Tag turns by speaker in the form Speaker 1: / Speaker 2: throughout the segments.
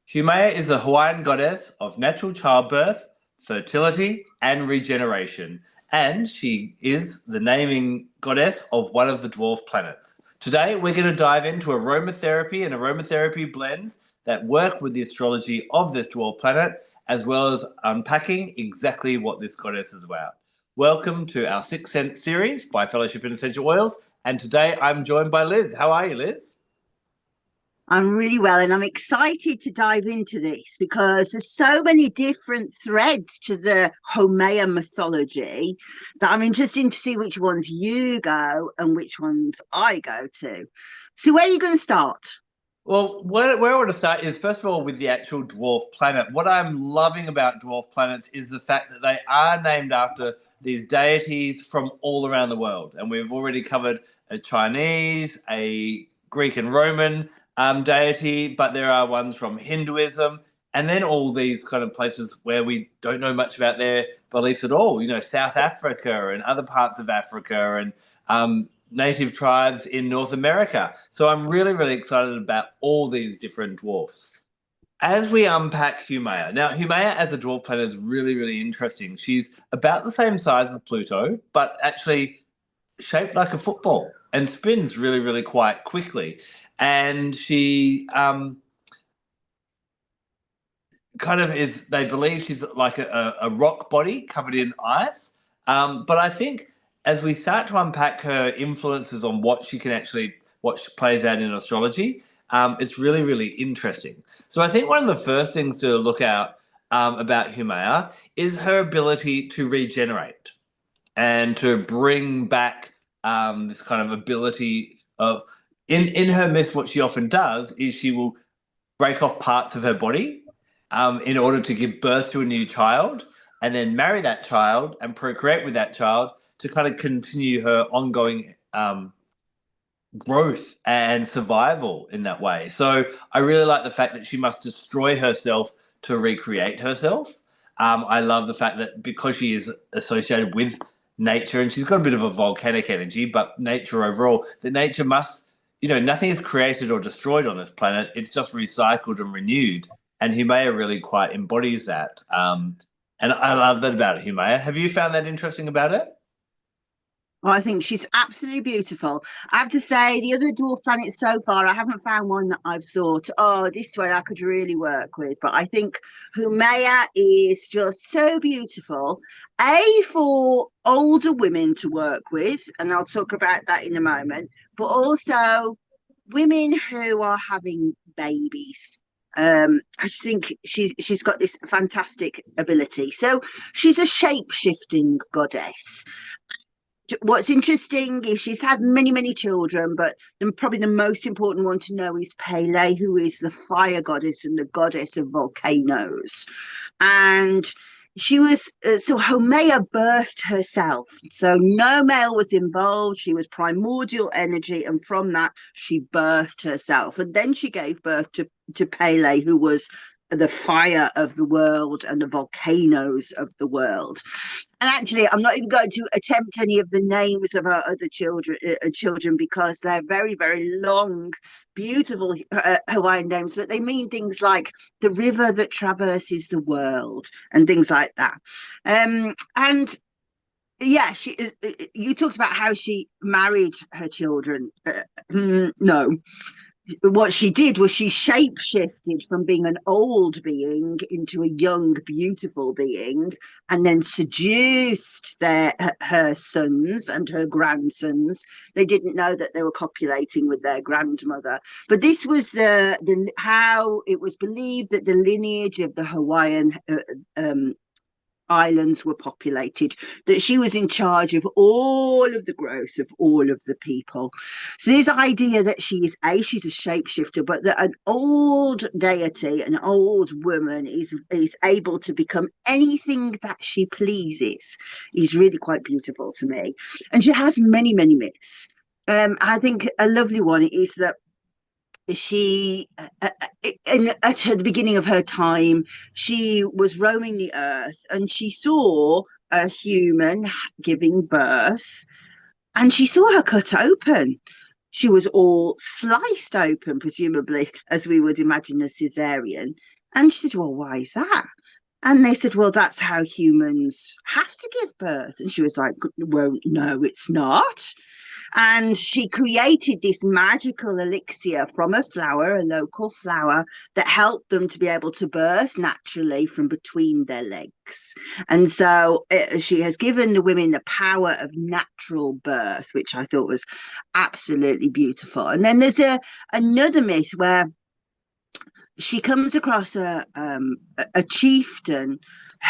Speaker 1: Haumea is a Hawaiian goddess of natural childbirth, fertility, and regeneration, and she is the naming goddess of one of the dwarf planets. Today, we're going to dive into aromatherapy and aromatherapy blends that work with the astrology of this dwarf planet, as well as unpacking exactly what this goddess is about. Welcome to our Sixth Sense series by Fellowship in Essential Oils, and today I'm joined by Liz. How are you, Liz?
Speaker 2: I'm really well, and I'm excited to dive into this because there's so many different threads to the Haumea mythology that I'm interested to see which ones you go and which ones I go to. So, where are you going to start?
Speaker 1: Well, where I want to start is first of all with the actual dwarf planet. What I'm loving about dwarf planets is the fact that they are named after these deities from all around the world. And we've already covered a Chinese, a Greek and Roman deity, but there are ones from Hinduism, and then all these kind of places where we don't know much about their beliefs at all. You know, South Africa and other parts of Africa, and native tribes in North America. So I'm really, really excited about all these different dwarfs. As we unpack Haumea, now Haumea as a dwarf planet is really, really interesting. She's about the same size as Pluto, but actually shaped like a football and spins really, really quite quickly. And she kind of is, they believe she's like a rock body covered in ice. But I think as we start to unpack her influences on what she can actually, what she plays out in astrology, it's really, really interesting. So I think one of the first things to look out about Haumea is her ability to regenerate and to bring back this kind of ability of, in her myth, what she often does is she will break off parts of her body in order to give birth to a new child and then marry that child and procreate with that child to kind of continue her ongoing growth and survival in that way. So I really like the fact that she must destroy herself to recreate herself. I love the fact that because she is associated with nature and she's got a bit of a volcanic energy, but nature overall, that nature must, you know, nothing is created or destroyed on this planet. It's just recycled and renewed. And Haumea really quite embodies that. And I love that about Haumea. Have you found that interesting about it?
Speaker 2: Well, I think she's absolutely beautiful. I have to say, the other dwarf planets so far, I haven't found one that I've thought, oh, this one I could really work with. But I think Haumea is just so beautiful. For older women to work with, and I'll talk about that in a moment, but also women who are having babies. I just think she's got this fantastic ability. So she's a shape shifting goddess. What's interesting is she's had many, many children, but probably the most important one to know is Pele, who is the fire goddess and the goddess of volcanoes. And she was so Haumea birthed herself, so no male was involved. She was primordial energy, and from that she birthed herself, and then she gave birth to Pele, who was the fire of the world and the volcanoes of the world. And actually, I'm not even going to attempt any of the names of her other children because they're very, very long, beautiful Hawaiian names, but they mean things like the river that traverses the world and things like that. And yeah, you talked about how she married her children. No, what she did was she shape shifted from being an old being into a young, beautiful being, and then seduced her sons and her grandsons. They didn't know that they were copulating with their grandmother, but this was the how it was believed that the lineage of the Hawaiian islands were populated, that she was in charge of all of the growth of all of the people. So this idea that she's a shapeshifter, but that an old deity, an old woman is able to become anything that she pleases is really quite beautiful to me. And she has many, many myths. I think a lovely one is that she at the beginning of her time, she was roaming the earth and she saw a human giving birth, and she saw her cut open. she was all sliced open, presumably, as we would imagine a cesarean. And she said, well, why is that? And they said, well, that's how humans have to give birth. And she was like, well, no, it's not. And she created this magical elixir from a flower, a local flower, that helped them to be able to birth naturally from between their legs. And so she has given the women the power of natural birth, which I thought was absolutely beautiful. And then there's another myth where she comes across a chieftain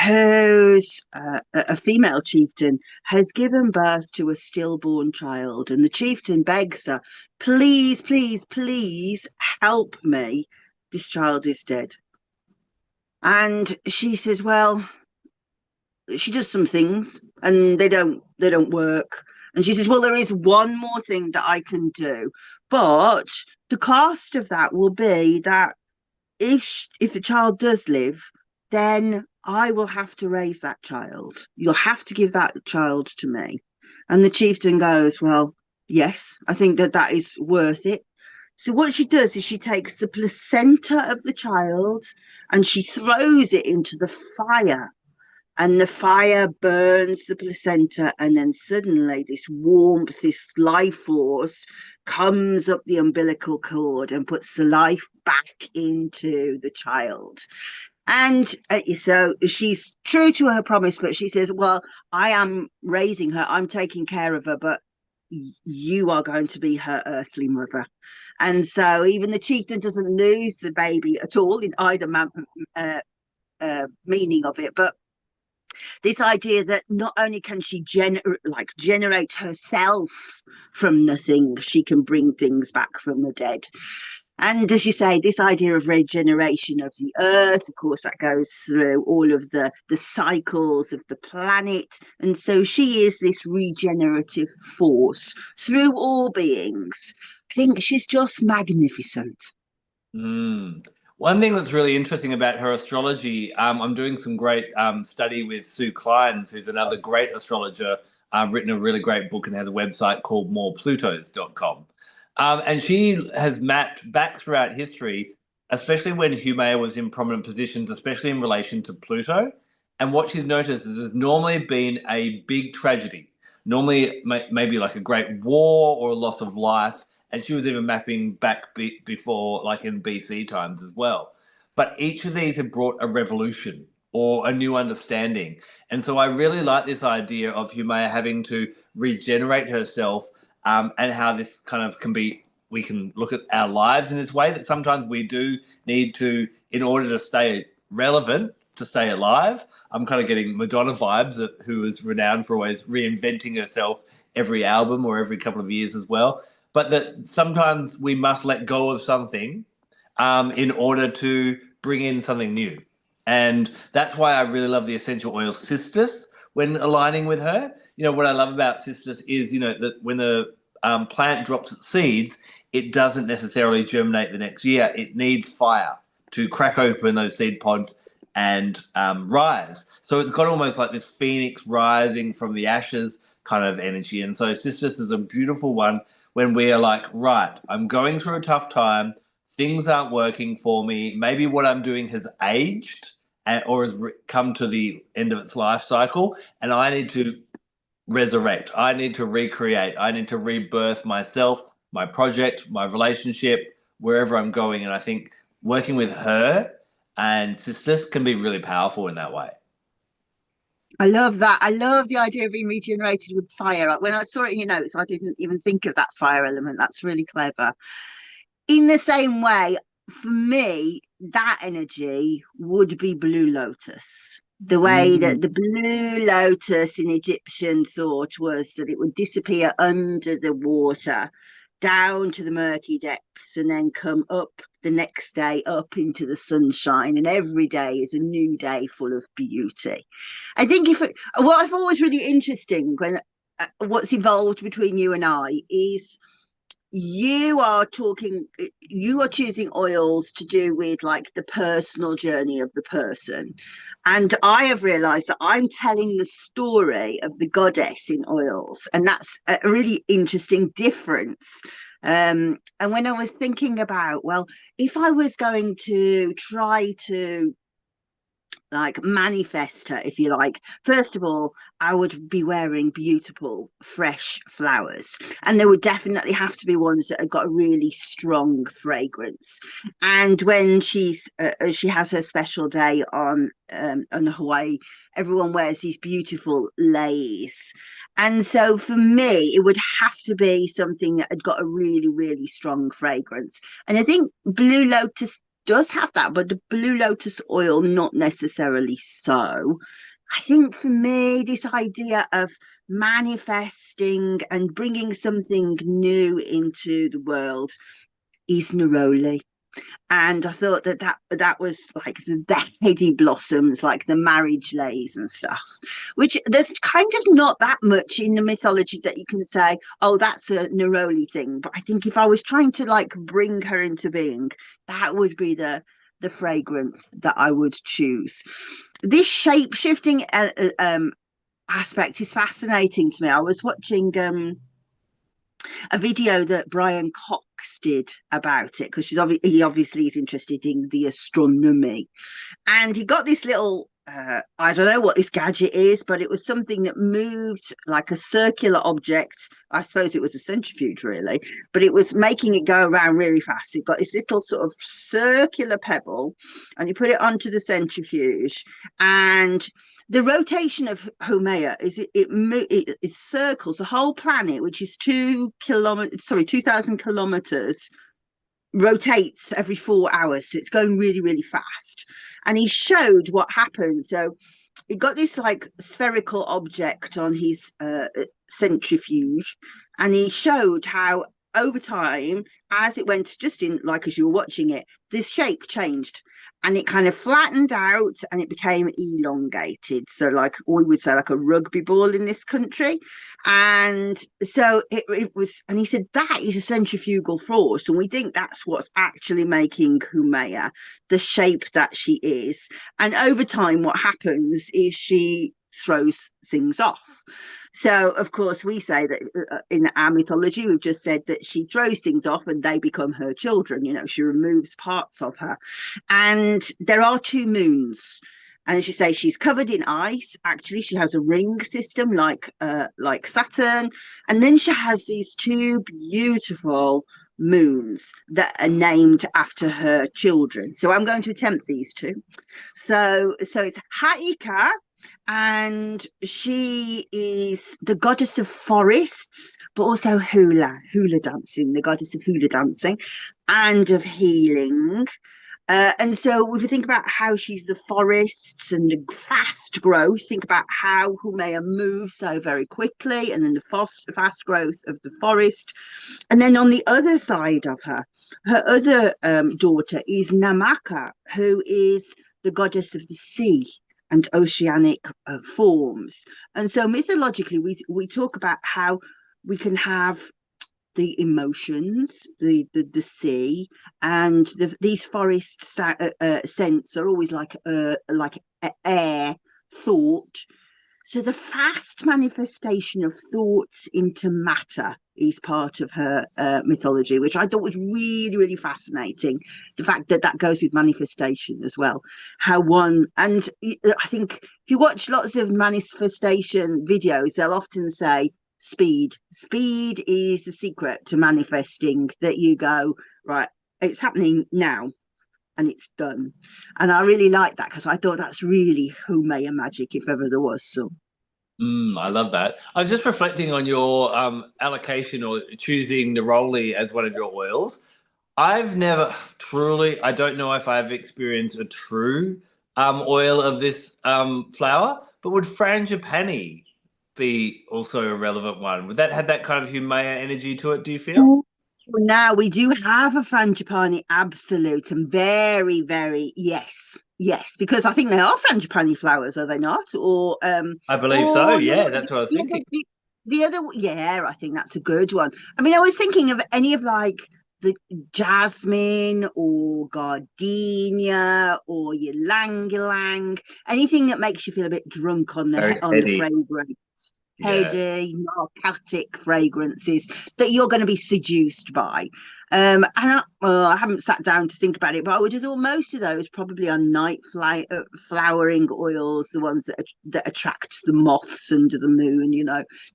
Speaker 2: who's a female chieftain has given birth to a stillborn child, and the chieftain begs her, please, please, please help me, this child is dead. And she says, well, she does some things and they don't work. And she says, well, there is one more thing that I can do, but the cost of that will be that if the child does live, then I will have to raise that child. You'll have to give that child to me. And the chieftain goes, well, yes, I think that is worth it. So what she does is she takes the placenta of the child and she throws it into the fire. And the fire burns the placenta, and then suddenly this warmth, this life force comes up the umbilical cord and puts the life back into the child. And so she's true to her promise, but she says, well, I am raising her, I'm taking care of her, but you are going to be her earthly mother. And so even the chieftain doesn't lose the baby at all in either meaning of it, but this idea that not only can she generate herself from nothing, she can bring things back from the dead. And as you say, this idea of regeneration of the earth, of course, that goes through all of the cycles of the planet. And so she is this regenerative force through all beings. I think she's just magnificent.
Speaker 1: One thing that's really interesting about her astrology, I'm doing some great study with Sue Clines, who's another great astrologer, written a really great book and has a website called moreplutos.com. And she has mapped back throughout history, especially when Haumea was in prominent positions, especially in relation to Pluto. And what she's noticed is there's normally been a big tragedy, normally maybe like a great war or a loss of life. And she was even mapping back before, like in BC times as well. But each of these have brought a revolution or a new understanding. And so I really like this idea of Haumea having to regenerate herself, and how this kind of we can look at our lives in this way, that sometimes we do need to, in order to stay relevant, to stay alive. I'm kind of getting Madonna vibes, who is renowned for always reinventing herself every album or every couple of years as well. But that sometimes we must let go of something in order to bring in something new. And that's why I really love the essential oil Cistus when aligning with her. What I love about Cistus is, that when the plant drops its seeds, it doesn't necessarily germinate the next year. It needs fire to crack open those seed pods and rise. So it's got almost like this phoenix rising from the ashes kind of energy. And so Cistus is a beautiful one when we are like, right, I'm going through a tough time, things aren't working for me, maybe what I'm doing has aged or has come to the end of its life cycle, and I need to resurrect, I need to recreate, I need to rebirth myself, my project, my relationship, wherever I'm going. And I think working with her and Sisters can be really powerful in that way.
Speaker 2: I love that. I love the idea of being regenerated with fire. When I saw it in your notes, I didn't even think of that fire element. That's really clever. In the same way, for me, that energy would be Blue Lotus. The way that the Blue Lotus in Egyptian thought was that it would disappear under the water, down to the murky depths, and then come up the next day up into the sunshine, and every day is a new day full of beauty. I think what I thought was really interesting when what's evolved between you and I is you are choosing oils to do with like the personal journey of the person, and I have realized that I'm telling the story of the goddess in oils, and that's a really interesting difference And when I was thinking about, well, if I was going to try to like manifest her, if you like, first of all, I would be wearing beautiful fresh flowers, and there would definitely have to be ones that have got a really strong fragrance. And when she has her special day on Hawaii, everyone wears these beautiful leis. And so for me, it would have to be something that had got a really, really strong fragrance. And I think Blue Lotus does have that, but the Blue Lotus oil, not necessarily so. I think for me, this idea of manifesting and bringing something new into the world is neroli. And I thought that was like the heady blossoms, like the marriage lays and stuff, which there's kind of not that much in the mythology that you can say, oh, that's a neroli thing. But I think if I was trying to like bring her into being, that would be the fragrance that I would choose. This shape shifting aspect is fascinating to me. I was watching a video that Brian Cox did about it, because he obviously is interested in the astronomy, and he got this little I don't know what this gadget is, but it was something that moved like a circular object. I suppose it was a centrifuge, really, but it was making it go around really fast. It got this little sort of circular pebble, and you put it onto the centrifuge, and the rotation of Haumea is it circles the whole planet, which is 2,000 kilometers, rotates every 4 hours. So it's going really, really fast. And he showed what happened. So he got this like spherical object on his centrifuge, and he showed how over time, as it went, just in like as you were watching it, this shape changed, and it kind of flattened out and it became elongated. So like we would say like a rugby ball in this country. And so it was, and he said that is a centrifugal force, and we think that's what's actually making Haumea the shape that she is. And over time what happens is she throws things off. So, of course, we say that in our mythology, we've just said that she throws things off and they become her children. You know, she removes parts of her. And there are two moons. And as you say, she's covered in ice. Actually, she has a ring system like Saturn. And then she has these two beautiful moons that are named after her children. So I'm going to attempt these two. So it's Haika, and she is the goddess of forests, but also hula dancing, the goddess of hula dancing and of healing. And so if we think about how she's the forests and the fast growth, think about how Haumea moves so very quickly, and then the fast growth of the forest. And then on the other side of her other daughter is Namaka, who is the goddess of the sea and oceanic forms. And so mythologically, we talk about how we can have the emotions, the sea, and these forest scents are always like air, thought. So the fast manifestation of thoughts into matter is part of her mythology, which I thought was really, really fascinating. The fact that that goes with manifestation as well. How one, and I think if you watch lots of manifestation videos, they'll often say speed. Speed is the secret to manifesting, that you go, right, it's happening now and it's done. And I really like that, because I thought that's really Haumea magic, if ever there was some.
Speaker 1: I love that. I was just reflecting on your allocation or choosing neroli as one of your oils. I've never truly, I don't know if I've experienced a true oil of this flower, but would frangipani be also a relevant one? Would that have that kind of Haumea energy to it, do you feel?
Speaker 2: Now we do have a frangipani absolute, and very, very yes, because I think they are frangipani flowers, are they not?
Speaker 1: I believe so.
Speaker 2: Or
Speaker 1: Yeah, that's what I was
Speaker 2: the
Speaker 1: thinking.
Speaker 2: the other, yeah, I think that's a good one. I mean, I was thinking of any of like the jasmine or gardenia or ylang ylang, anything that makes you feel a bit drunk on
Speaker 1: Very
Speaker 2: the
Speaker 1: heady.
Speaker 2: fragrance.
Speaker 1: Yeah.
Speaker 2: heady, narcotic fragrances that you're going to be seduced by. I haven't sat down to think about it, but I would have thought most of those probably are flowering oils, the ones that attract the moths under the moon.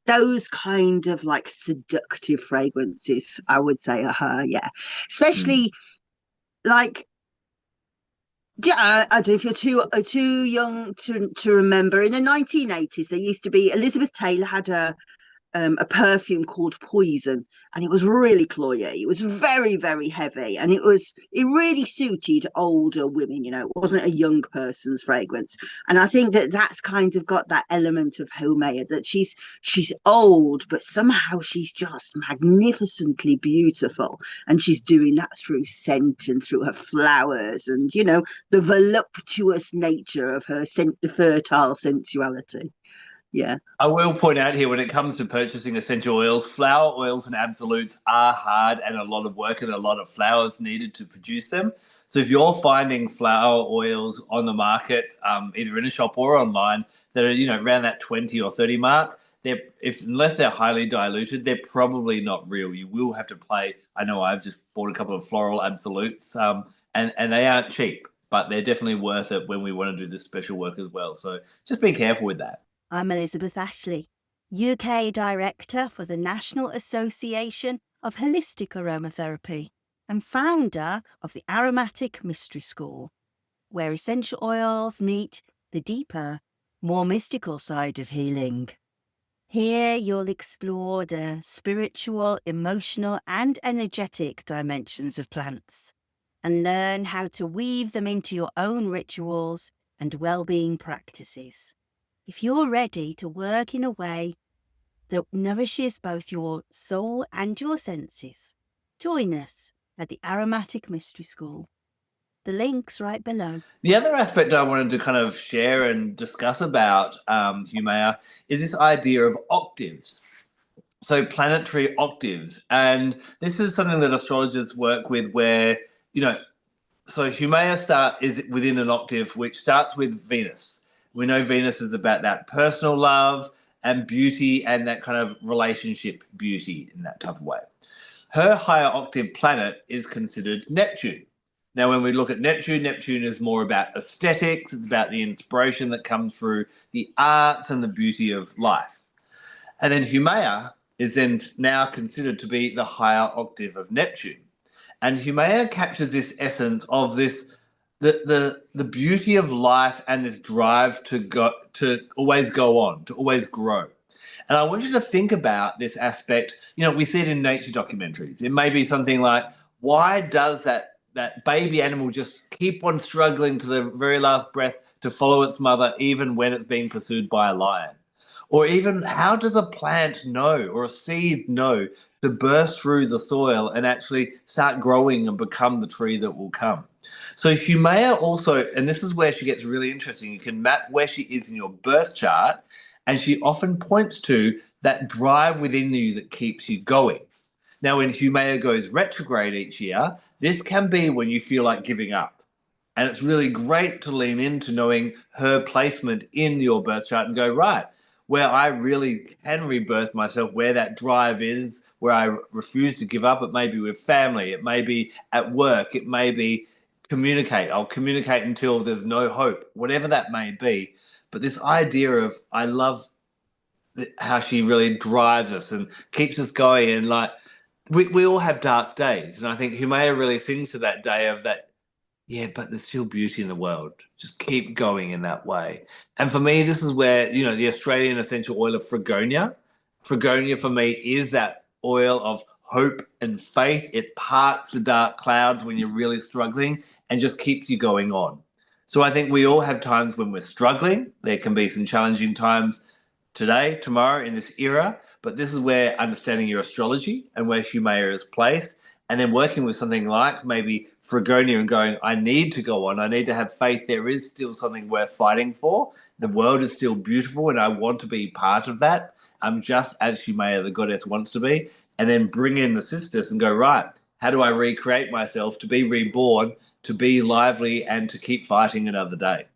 Speaker 2: Those kind of like seductive fragrances. I would say are her, yeah,
Speaker 1: Mm.
Speaker 2: especially like. Yeah, I don't know if you're too young to remember. In the 1980s, there used to be Elizabeth Taylor had a perfume called Poison, and it was really cloyy. It was very, very heavy, and it really suited older women. It wasn't a young person's fragrance, and I think that's kind of got that element of Haumea, that she's old, but somehow she's just magnificently beautiful, and she's doing that through scent and through her flowers, and the voluptuous nature of her fertile sensuality. Yeah.
Speaker 1: I will point out here when it comes to purchasing essential oils, flower oils and absolutes are hard and a lot of work and a lot of flowers needed to produce them. So if you're finding flower oils on the market, either in a shop or online, that are around that 20 or 30 mark, unless they're highly diluted, they're probably not real. You will have to play. I know I've just bought a couple of floral absolutes, and they aren't cheap, but they're definitely worth it when we want to do this special work as well. So just be careful with that.
Speaker 3: I'm Elizabeth Ashley, UK Director for the National Association of Holistic Aromatherapy and founder of the Aromatic Mystery School, where essential oils meet the deeper, more mystical side of healing. Here you'll explore the spiritual, emotional and energetic dimensions of plants and learn how to weave them into your own rituals and well-being practices. If you're ready to work in a way that nourishes both your soul and your senses, join us at the Aromatic Mystery School. The link's right below.
Speaker 1: The other aspect I wanted to kind of share and discuss about Haumea is this idea of octaves. So planetary octaves. And this is something that astrologers work with where, so Haumea is within an octave which starts with Venus. We know Venus is about that personal love and beauty and that kind of relationship beauty in that type of way. Her higher octave planet is considered Neptune. Now, when we look at Neptune, Neptune is more about aesthetics. It's about the inspiration that comes through the arts and the beauty of life. And then Haumea is then now considered to be the higher octave of Neptune. And Haumea captures this essence of this the beauty of life and this drive to always go on, to always grow. And I want you to think about this aspect. We see it in nature documentaries. It may be something like, why does that baby animal just keep on struggling to the very last breath to follow its mother, even when it's being pursued by a lion? Or even, how does a plant know or a seed know to burst through the soil and actually start growing and become the tree that will come? So Haumea also, and this is where she gets really interesting, you can map where she is in your birth chart, and she often points to that drive within you that keeps you going. Now, when Haumea goes retrograde each year, this can be when you feel like giving up. And it's really great to lean into knowing her placement in your birth chart and go, right, where I really can rebirth myself, where that drive is, where I refuse to give up. It may be with family, it may be at work, it may be communicate. I'll communicate until there's no hope, whatever that may be. But this idea of, I love how she really drives us and keeps us going. And like, we all have dark days. And I think Haumea really sings to that day of that, yeah, but there's still beauty in the world. Just keep going in that way. And for me, this is where, the Australian essential oil of Fragonia. Fragonia for me is that oil of hope and faith. It parts the dark clouds when you're really struggling and just keeps you going on. So I think we all have times when we're struggling. There can be some challenging times today, tomorrow, in this era. But this is where understanding your astrology and where Haumea is placed, and then working with something like maybe Fragonia and going, I need to go on. I need to have faith. There is still something worth fighting for. The world is still beautiful, and I want to be part of that. I'm just as Haumea, the goddess, wants to be. And then bring in the Cistus and go, right, how do I recreate myself to be reborn, to be lively, and to keep fighting another day?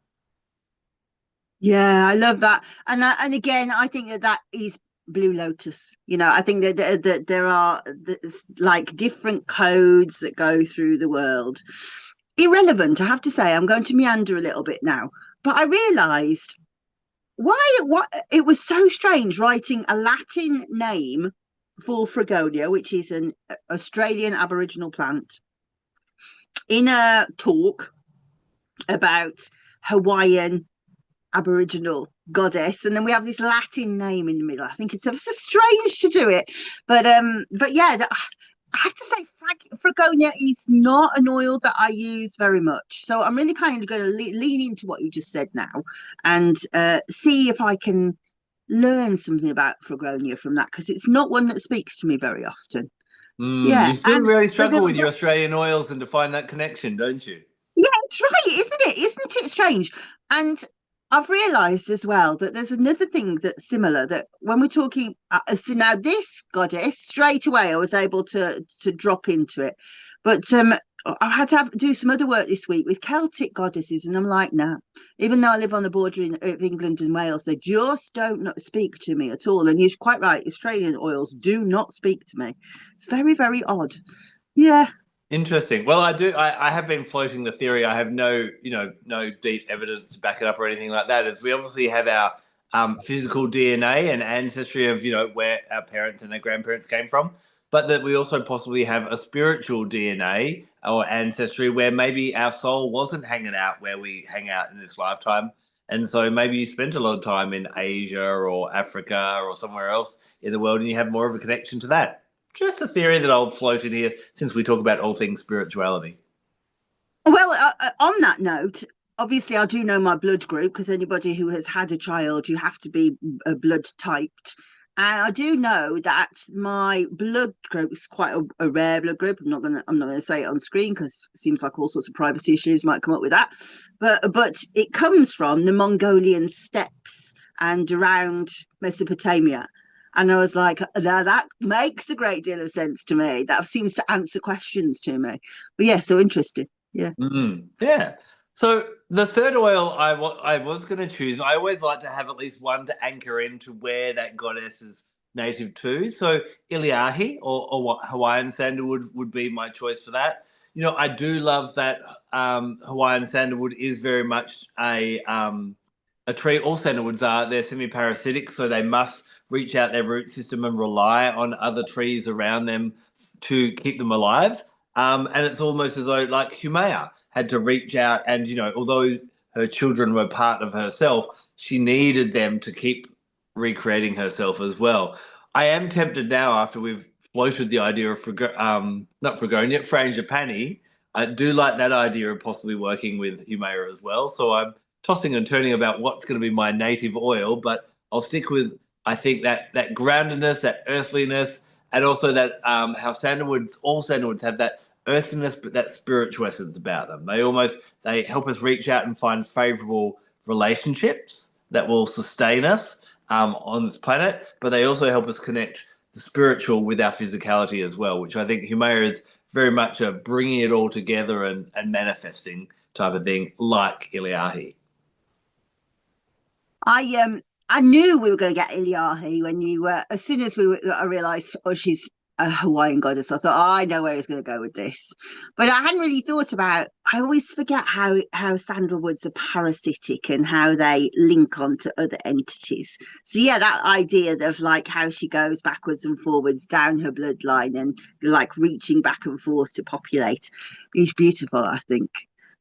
Speaker 2: Yeah, I love that. And again, I think that is Blue Lotus. I think that there are like different codes that go through the world. Irrelevant, I have to say. I'm going to meander a little bit now, but I realised what it was so strange writing a Latin name for Fragonia, which is an Australian Aboriginal plant, in a talk about Hawaiian Aboriginal goddess, and then we have this Latin name in the middle. I think it's so strange to do it, but yeah, I have to say, Fragonia is not an oil that I use very much. So I'm really kind of going to lean into what you just said now, and see if I can learn something about Fragonia from that, because it's not one that speaks to me very often.
Speaker 1: You
Speaker 2: Yeah,
Speaker 1: still really struggle with your Australian oils and to find that connection, don't you?
Speaker 2: yeah, it's right, isn't it? Isn't it strange? And I've realised as well that there's another thing that's similar, that when we're talking, so now this goddess, straight away I was able to drop into it, but I had to do some other work this week with Celtic goddesses, and I'm like, no, even though I live on the border of England and Wales, they just don't not speak to me at all. And you're quite right, Australian oils do not speak to me. It's very, very odd. Yeah.
Speaker 1: Interesting. Well, I have been floating the theory. I have no deep evidence to back it up or anything like that. As we obviously have our physical DNA and ancestry of where our parents and our grandparents came from, but that we also possibly have a spiritual DNA or ancestry where maybe our soul wasn't hanging out where we hang out in this lifetime, and so maybe you spent a lot of time in Asia or Africa or somewhere else in the world, and you have more of a connection to that. Just a theory that I'll float in here since we talk about all things spirituality.
Speaker 2: Well, on that note, obviously I do know my blood group, because anybody who has had a child, you have to be blood typed. And I do know that my blood group is quite a rare blood group. I'm not gonna say it on screen, because it seems like all sorts of privacy issues might come up with that. But it comes from the Mongolian steppes and around Mesopotamia. And I was like, that makes a great deal of sense to me. That seems to answer questions to me. But yeah, so interesting. Yeah.
Speaker 1: Yeah. So the third oil I was going to choose, I always like to have at least one to anchor into where that goddess is native to. So Iliahi or what Hawaiian sandalwood would be my choice for that. I do love that Hawaiian sandalwood is very much a tree. All sandalwoods they're semi-parasitic, so they must reach out their root system and rely on other trees around them to keep them alive. And it's almost as though like Haumea had to reach out and, although her children were part of herself, she needed them to keep recreating herself as well. I am tempted now, after we've floated the idea of not Fragonia, Frangipani. I do like that idea of possibly working with Haumea as well. So I'm tossing and turning about what's going to be my native oil, but I'll stick with, I think, that groundedness, that earthliness, and also that how all sandalwoods have that earthiness, but that spiritual essence about them. They help us reach out and find favorable relationships that will sustain us on this planet, but they also help us connect the spiritual with our physicality as well, which I think Haumea is very much a bringing it all together and manifesting type of thing, like Iliahi.
Speaker 2: I knew we were going to get Iliahi when as soon as I realised, she's a Hawaiian goddess. I thought, I know where he's going to go with this, but I hadn't really thought about. I always forget how sandalwoods are parasitic and how they link onto other entities. So yeah, that idea of like how she goes backwards and forwards down her bloodline and like reaching back and forth to populate is beautiful. I think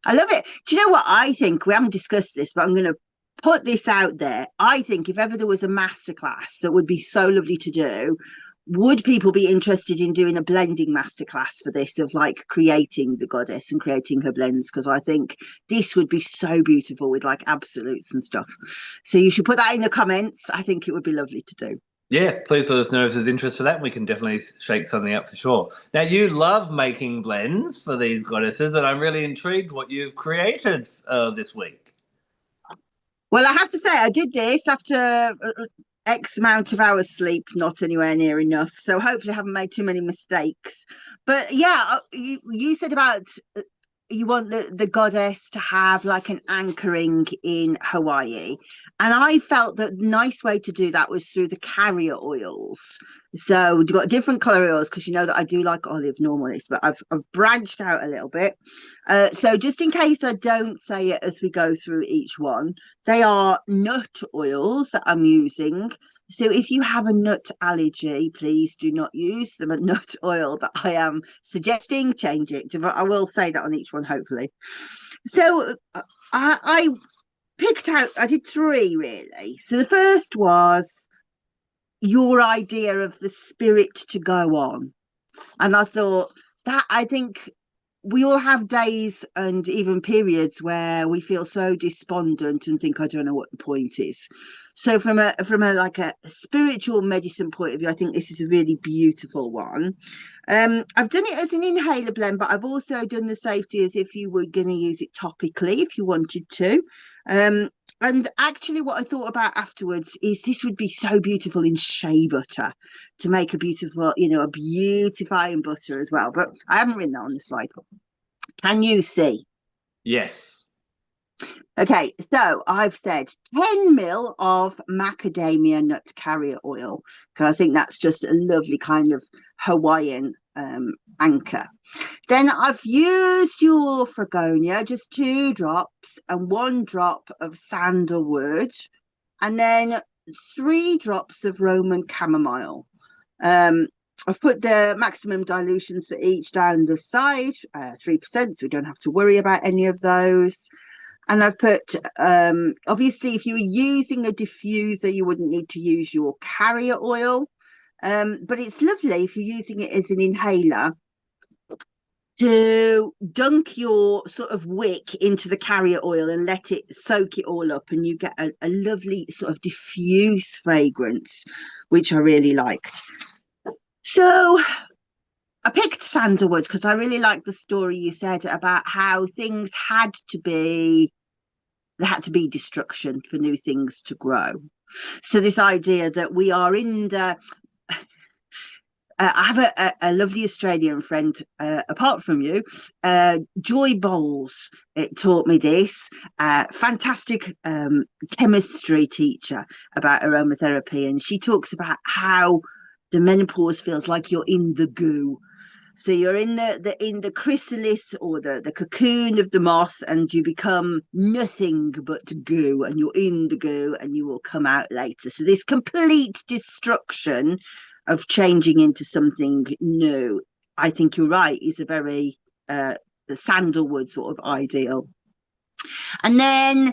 Speaker 2: I love it. Do you know what I think? We haven't discussed this, but I'm going to put this out there. I think if ever there was a masterclass that would be so lovely to do, would people be interested in doing a blending masterclass for this, of like creating the goddess and creating her blends? Because I think this would be so beautiful with like absolutes and stuff. So you should put that in the comments. I think it would be lovely to do.
Speaker 1: Yeah, please let us know if there's interest for that. We can definitely shake something up for sure. Now, you love making blends for these goddesses, and I'm really intrigued what you've created this week.
Speaker 2: Well, I have to say, I did this after X amount of hours sleep, not anywhere near enough. So hopefully I haven't made too many mistakes. But yeah, you said about you want the goddess to have like an anchoring in Hawaii. And I felt that the nice way to do that was through the carrier oils. So you've got different color oils, because you know that I do like olive normally, but I've branched out a little bit. So just in case I don't say it as we go through each one, they are nut oils that I'm using. So if you have a nut allergy, please do not use the nut oil that I am suggesting. Change it. But I will say that on each one, hopefully. So I picked out, I did 3 really. So the first was your idea of the spirit to go on. And I thought that, I think we all have days and even periods where we feel so despondent and think, I don't know what the point is. So from a like a spiritual medicine point of view, I think this is a really beautiful one. I've done it as an inhaler blend, but I've also done the safety as if you were going to use it topically if you wanted to. And actually what I thought about afterwards is this would be so beautiful in shea butter to make a beautiful, you know, a beautifying butter as well. But I haven't written that on the slide. Can you see?
Speaker 1: Yes.
Speaker 2: Okay, so I've said 10 ml of macadamia nut carrier oil, because I think that's just a lovely kind of Hawaiian anchor. Then I've used your Fragonia, just 2 drops, and 1 drop of sandalwood, and then 3 drops of Roman chamomile. I've put the maximum dilutions for each down the side, 3%, so we don't have to worry about any of those. And I've put, obviously, if you were using a diffuser, you wouldn't need to use your carrier oil. But it's lovely if you're using it as an inhaler to dunk your sort of wick into the carrier oil and let it soak it all up, and you get a lovely sort of diffuse fragrance, which I really liked. So I picked sandalwood because I really liked the story you said about how things had to be destruction for new things to grow. So this idea that we are in the I have a lovely Australian friend, apart from you, Joy Bowles. It taught me this fantastic chemistry teacher about aromatherapy, and she talks about how the menopause feels like you're in the goo. So you're in the chrysalis, or the cocoon of the moth, and you become nothing but goo, and you're in the goo, and you will come out later. So this complete destruction of changing into something new, I think you're right, is a very the sandalwood sort of ideal. And then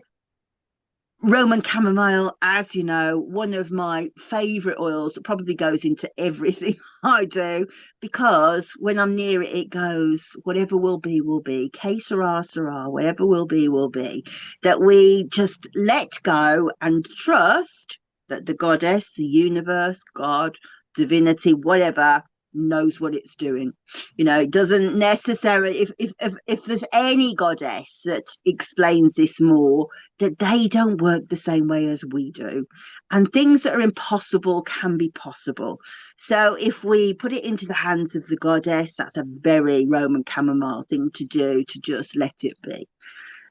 Speaker 2: Roman chamomile, as you know, one of my favorite oils, probably goes into everything I do, because when I'm near it, it goes, whatever will be, will be. Que sera, sera, whatever will be, will be. That we just let go and trust that the goddess, the universe, God, divinity, whatever, knows what it's doing. You know, it doesn't necessarily, if there's any goddess that explains this more, that they don't work the same way as we do, and things that are impossible can be possible. So if we put it into the hands of the goddess, that's a very Roman chamomile thing to do, to just let it be.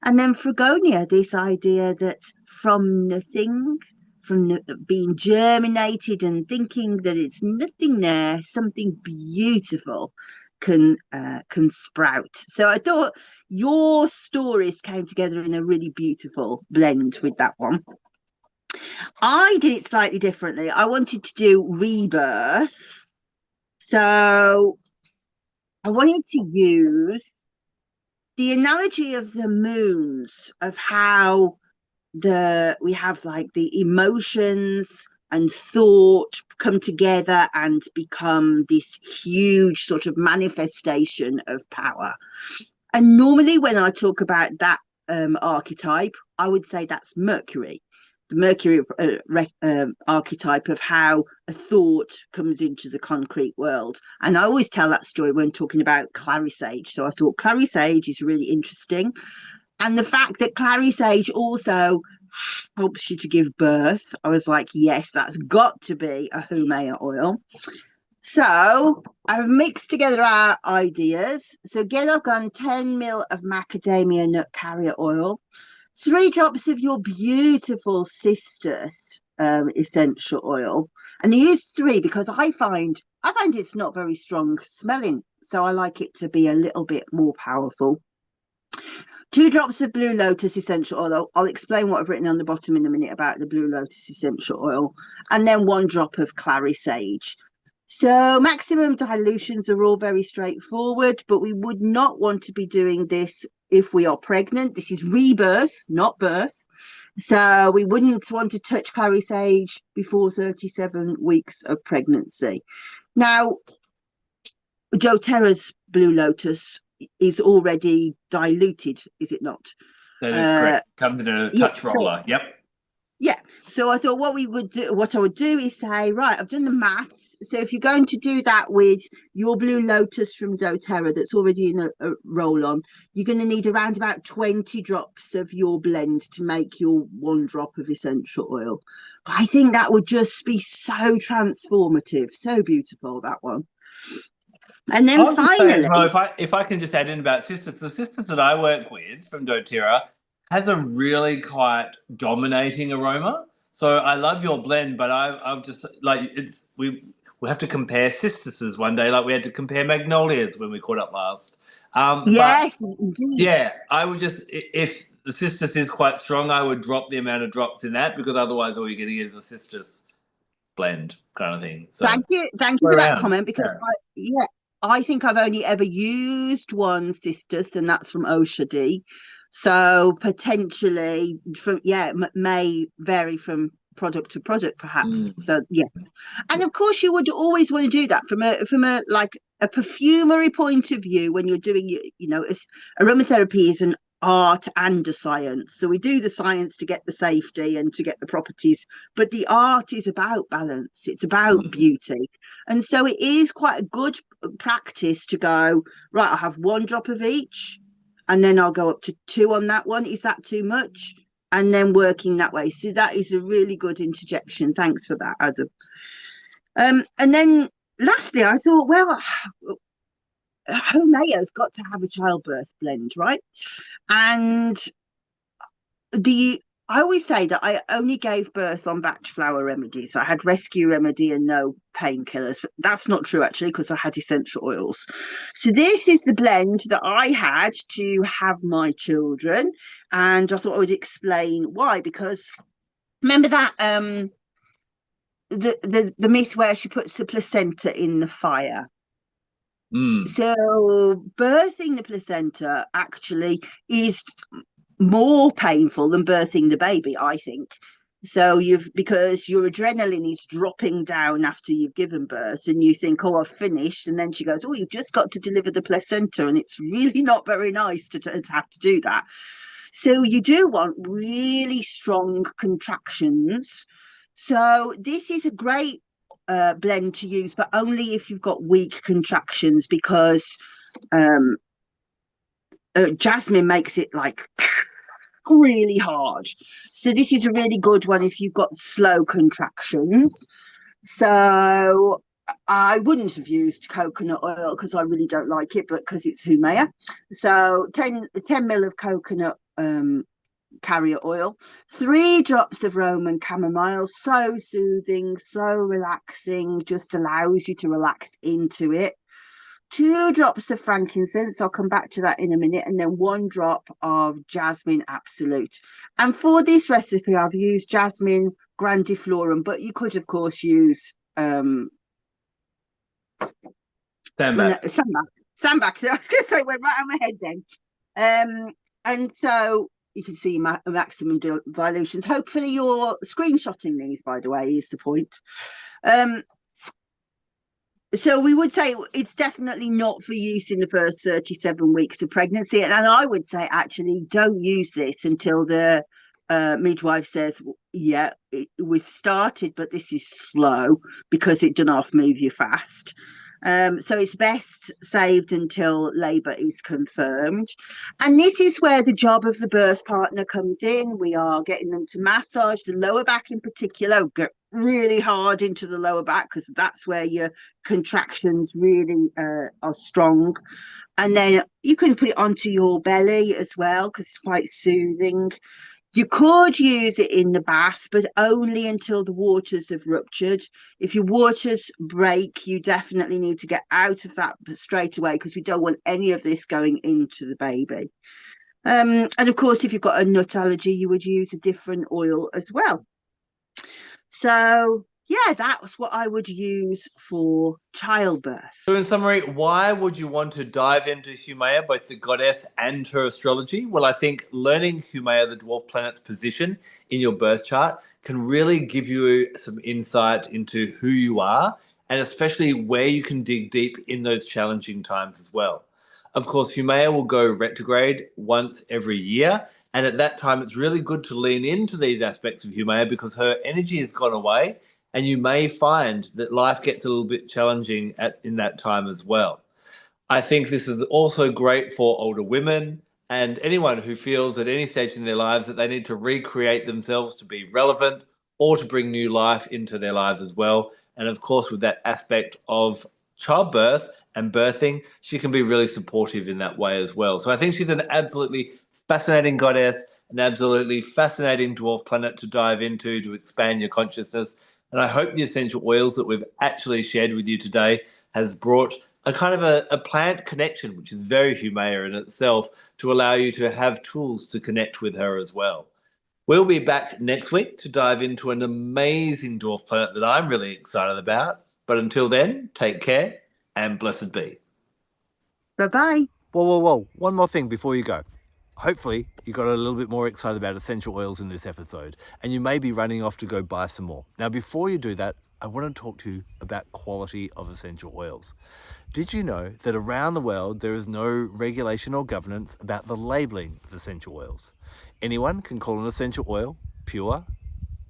Speaker 2: And then Fragonia, this idea that from nothing, from being germinated and thinking that it's nothing there, something beautiful can sprout. So I thought your stories came together in a really beautiful blend with that one. I did it slightly differently. I wanted to do rebirth. So I wanted to use the analogy of the moons, of how we have like the emotions and thought come together and become this huge sort of manifestation of power. And normally when I talk about that archetype, I would say that's Mercury, the Mercury archetype of how a thought comes into the concrete world. And I always tell that story when talking about Clary Sage. So I thought Clary Sage is really interesting. And the fact that Clary Sage also helps you to give birth, I was like, yes, that's got to be a Haumea oil. So I've mixed together our ideas. So again, I've gone 10 ml of macadamia nut carrier oil, 3 drops of your beautiful Cistus essential oil, and you use 3 because I find it's not very strong smelling, so I like it to be a little bit more powerful. 2 drops of Blue Lotus essential oil. I'll explain what I've written on the bottom in a minute about the Blue Lotus essential oil, and then 1 drop of clary sage. So maximum dilutions are all very straightforward, but we would not want to be doing this if we are pregnant. This is rebirth, not birth. So we wouldn't want to touch clary sage before 37 weeks of pregnancy. Now, doTERRA's Blue Lotus is already diluted, is it not?
Speaker 1: That is correct. Comes in a touch roller. Yep.
Speaker 2: Yeah. So I thought what I would do is say, right, I've done the maths. So if you're going to do that with your Blue Lotus from doTERRA that's already in a roll-on, you're going to need around about 20 drops of your blend to make your 1 drop of essential oil. But I think that would just be so transformative, so beautiful, that one. And then finally,
Speaker 1: as well, if I can just add in about Cistus, the Cistus that I work with from doTERRA has a really quite dominating aroma. So I love your blend, but I'm just like we have to compare Cistuses one day, like we had to compare magnolias when we caught up last.
Speaker 2: yes,
Speaker 1: but yeah, I would just, if the Cistus is quite strong, I would drop the amount of drops in that, because otherwise all you're going to get is a Cistus blend kind of thing. So
Speaker 2: thank you for that comment, because I think I've only ever used 1 Cistus, and that's from Oshadi. So potentially may vary from product to product, perhaps. So yeah, and of course you would always want to do that from a like a perfumery point of view when you're doing, aromatherapy is an art and a science. So we do the science to get the safety and to get the properties, but the art is about balance, it's about beauty. And so it is quite a good practice to go, right, I'll have 1 drop of each, and then I'll go up to 2 on that one. Is that too much? And then working that way. So that is a really good interjection. Thanks for that, Adam. And then lastly, I thought, well, Haumea's got to have a childbirth blend, right? And I always say that I only gave birth on batch flower remedies. I had rescue remedy and no painkillers. That's not true, actually, because I had essential oils. So this is the blend that I had to have my children. And I thought I would explain why, because remember that the myth where she puts the placenta in the fire. So birthing the placenta actually is more painful than birthing the baby, I think. So because your adrenaline is dropping down after you've given birth, and you think, oh, I've finished, and then she goes, oh, you've just got to deliver the placenta, and it's really not very nice to have to do that. So you do want really strong contractions. So this is a great blend to use, but only if you've got weak contractions, because jasmine makes it like really hard. So this is a really good one if you've got slow contractions. So I wouldn't have used coconut oil because I really don't like it, but because it's Haumea. So 10 ml of coconut carrier oil, 3 drops of Roman chamomile, so soothing, so relaxing, just allows you to relax into it. 2 drops of frankincense, I'll come back to that in a minute, and then 1 drop of jasmine absolute. And for this recipe I've used jasmine grandiflorum, but you could of course use sambac. I was going to say, it went right out my head then. And so you can see maximum dilutions. Hopefully you're screenshotting these, by the way, is the point. So we would say it's definitely not for use in the first 37 weeks of pregnancy. And I would say, actually, don't use this until the midwife says, yeah, we've started, but this is slow because it doesn't half move you fast. So it's best saved until labour is confirmed. And this is where the job of the birth partner comes in. We are getting them to massage the lower back in particular, really hard into the lower back, because that's where your contractions really are strong. And then you can put it onto your belly as well, because it's quite soothing. You could use it in the bath, but only until the waters have ruptured. If your waters break, you definitely need to get out of that straight away, because we don't want any of this going into the baby. And of course, if you've got a nut allergy, you would use a different oil as well. So yeah, that was what I would use for childbirth.
Speaker 1: So in summary, why would you want to dive into Haumea, both the goddess and her astrology? Well, I think learning Haumea, the dwarf planet's position in your birth chart, can really give you some insight into who you are, and especially where you can dig deep in those challenging times as well. Of course, Haumea will go retrograde once every year, and at that time, it's really good to lean into these aspects of Haumea because her energy has gone away, and you may find that life gets a little bit challenging in that time as well. I think this is also great for older women and anyone who feels at any stage in their lives that they need to recreate themselves to be relevant or to bring new life into their lives as well. And of course, with that aspect of childbirth and birthing, she can be really supportive in that way as well. So I think she's an absolutely fascinating goddess, an absolutely fascinating dwarf planet to dive into to expand your consciousness. And I hope the essential oils that we've actually shared with you today has brought a kind of a plant connection, which is very Haumea in itself, to allow you to have tools to connect with her as well. We'll be back next week to dive into an amazing dwarf planet that I'm really excited about. But until then, take care and blessed be.
Speaker 2: Bye-bye.
Speaker 4: Whoa. One more thing before you go. Hopefully, you got a little bit more excited about essential oils in this episode, and you may be running off to go buy some more. Now, before you do that, I want to talk to you about quality of essential oils. Did you know that around the world there is no regulation or governance about the labeling of essential oils? Anyone can call an essential oil pure,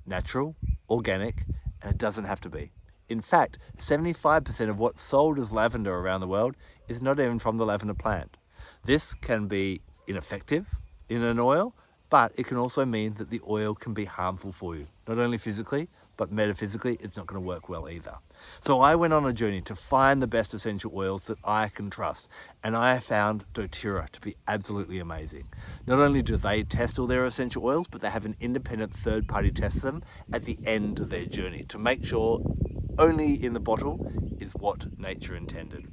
Speaker 4: natural, organic, and it doesn't have to be. In fact, 75% of what's sold as lavender around the world is not even from the lavender plant. This can be ineffective in an oil, but it can also mean that the oil can be harmful for you, not only physically, but metaphysically, it's not going to work well either. So I went on a journey to find the best essential oils that I can trust, and I found doTERRA to be absolutely amazing. Not only do they test all their essential oils, but they have an independent third party test them at the end of their journey to make sure only in the bottle is what nature intended.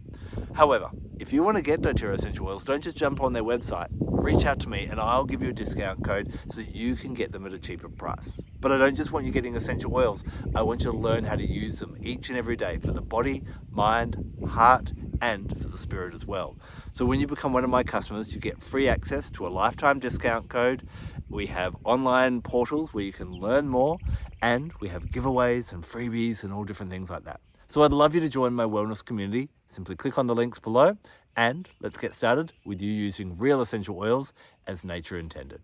Speaker 4: However, if you want to get doTERRA essential oils, don't just jump on their website. Reach out to me and I'll give you a discount code so that you can get them at a cheaper price. But I don't just want you getting essential oils. I want you to learn how to use them each and every day for the body, mind, heart, and for the spirit as well. So when you become one of my customers, you get free access to a lifetime discount code. We have online portals where you can learn more, and we have giveaways and freebies and all different things like that. So I'd love you to join my wellness community. Simply click on the links below and let's get started with you using real essential oils as nature intended.